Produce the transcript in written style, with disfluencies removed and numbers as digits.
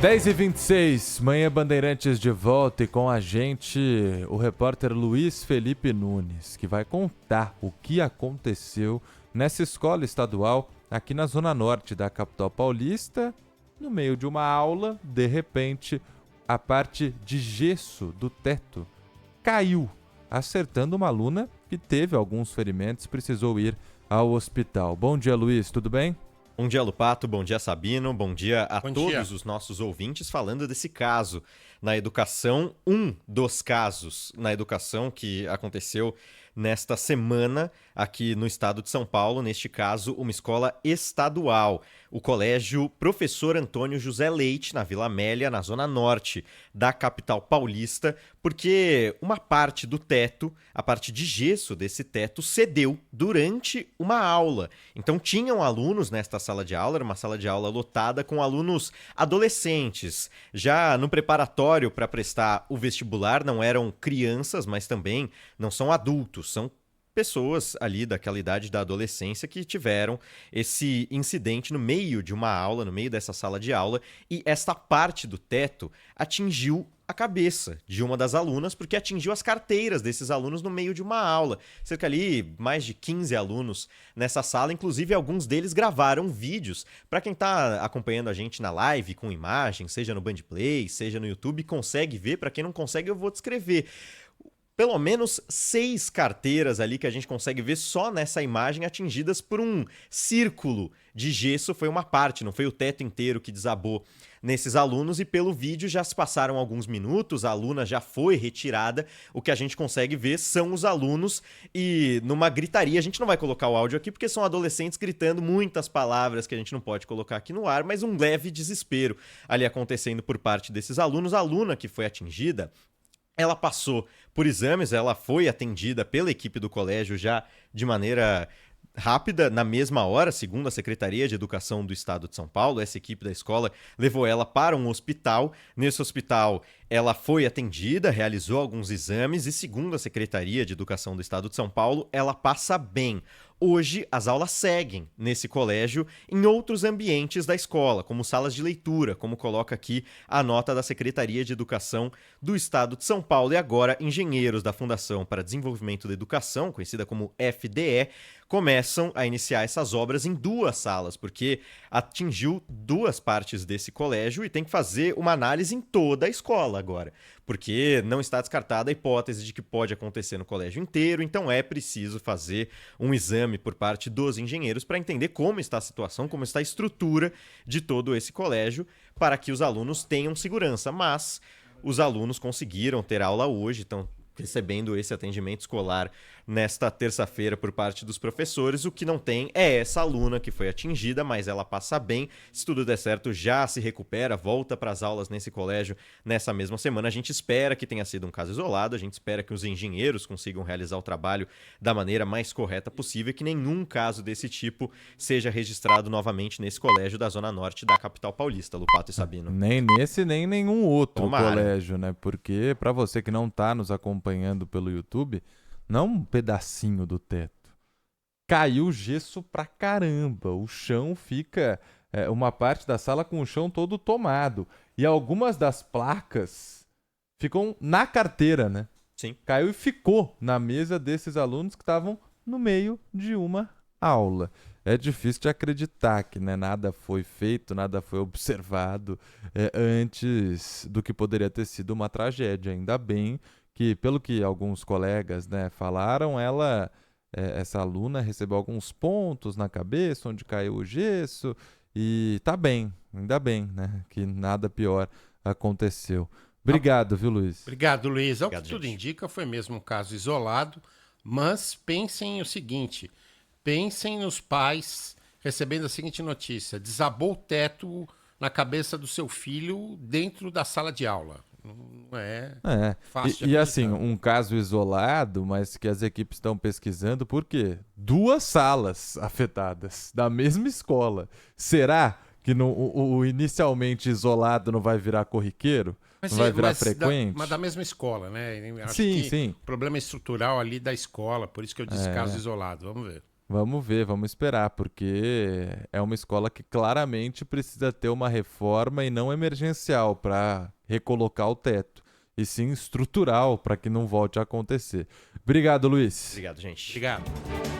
10h26, Manhã Bandeirantes de volta e com a gente o repórter Luiz Felipe Nunes, que vai contar o que aconteceu nessa escola estadual aqui na zona norte da capital paulista. No meio de uma aula, de repente, a parte de gesso do teto caiu, acertando uma aluna que teve alguns ferimentos, precisou ir ao hospital. Bom dia, Luiz, tudo bem? Bom dia, Lupato. Bom dia, Sabino. Bom dia a todos os nossos ouvintes falando desse caso na educação. Um dos casos na educação que aconteceu nesta semana aqui no estado de São Paulo, neste caso, uma escola estadual. O colégio Professor Antônio José Leite, na Vila Amélia, na zona norte da capital paulista, porque uma parte do teto, a parte de gesso desse teto, cedeu durante uma aula. Então tinham alunos nesta sala de aula, era uma sala de aula lotada com alunos adolescentes. Já no preparatório para prestar o vestibular, não eram crianças, mas também não são adultos, são pessoas ali daquela idade da adolescência que tiveram esse incidente no meio de uma aula, no meio dessa sala de aula, e esta parte do teto atingiu a cabeça de uma das alunas, porque atingiu as carteiras desses alunos no meio de uma aula. Cerca ali, mais de 15 alunos nessa sala, inclusive alguns deles gravaram vídeos. Para quem está acompanhando a gente na live com imagem, seja no Bandplay, seja no YouTube, consegue ver. Para quem não consegue, eu vou descrever. Pelo menos 6 carteiras ali que a gente consegue ver só nessa imagem atingidas por um círculo de gesso. Foi uma parte, não foi o teto inteiro que desabou nesses alunos, e pelo vídeo já se passaram alguns minutos, a aluna já foi retirada. O que a gente consegue ver são os alunos e numa gritaria. A gente não vai colocar o áudio aqui porque são adolescentes gritando muitas palavras que a gente não pode colocar aqui no ar, mas um leve desespero ali acontecendo por parte desses alunos. A aluna que foi atingida, ela passou por exames, ela foi atendida pela equipe do colégio já de maneira rápida, na mesma hora, segundo a Secretaria de Educação do Estado de São Paulo. Essa equipe da escola levou ela para um hospital. Nesse hospital, ela foi atendida, realizou alguns exames e, segundo a Secretaria de Educação do Estado de São Paulo, ela passa bem. Hoje, as aulas seguem nesse colégio em outros ambientes da escola, como salas de leitura, como coloca aqui a nota da Secretaria de Educação do Estado de São Paulo. E agora, engenheiros da Fundação para Desenvolvimento da Educação, conhecida como FDE, começam a iniciar essas obras em 2 salas, porque atingiu 2 partes desse colégio e tem que fazer uma análise em toda a escola agora, porque não está descartada a hipótese de que pode acontecer no colégio inteiro. Então é preciso fazer um exame por parte dos engenheiros para entender como está a situação, como está a estrutura de todo esse colégio, para que os alunos tenham segurança. Mas os alunos conseguiram ter aula hoje, estão recebendo esse atendimento escolar nesta terça-feira por parte dos professores. O que não tem é essa aluna que foi atingida, mas ela passa bem. Se tudo der certo, já se recupera, volta para as aulas nesse colégio nessa mesma semana. A gente espera que tenha sido um caso isolado, a gente espera que os engenheiros consigam realizar o trabalho da maneira mais correta possível e que nenhum caso desse tipo seja registrado novamente nesse colégio da Zona Norte da capital paulista, Lupato e Sabino. Nem nesse, nem nenhum outro Tomara. colégio, né? Porque, para você que não está nos acompanhando pelo YouTube, não um pedacinho do teto. Caiu gesso pra caramba. O chão fica... uma parte da sala com o chão todo tomado. E algumas das placas ficam na carteira, né? Sim. Caiu e ficou na mesa desses alunos que estavam no meio de uma aula. É difícil de acreditar que, né, nada foi feito, nada foi observado antes do que poderia ter sido uma tragédia. Ainda bem que, pelo que alguns colegas, né, falaram, essa aluna recebeu alguns pontos na cabeça, onde caiu o gesso, e tá bem, ainda bem, né, que nada pior aconteceu. Obrigado, viu, Luiz? Obrigado, Luiz. Ao Obrigado, que tudo gente. indica, foi mesmo um caso isolado, mas pensem o seguinte, pensem nos pais recebendo a seguinte notícia: desabou o teto na cabeça do seu filho dentro da sala de aula. Não é fácil de E assim, acreditar. um caso isolado, mas que as equipes estão pesquisando, por quê? 2 salas afetadas da mesma escola. Será que o inicialmente isolado não vai virar corriqueiro? Não vai virar frequente? Mas da mesma escola, né? Acho Sim, que sim. o problema é estrutural ali da escola, por isso que eu disse caso isolado. Vamos ver. Vamos ver, vamos esperar, porque é uma escola que claramente precisa ter uma reforma e não emergencial para recolocar o teto, e sim estrutural para que não volte a acontecer. Obrigado, Luiz. Obrigado, gente. Obrigado.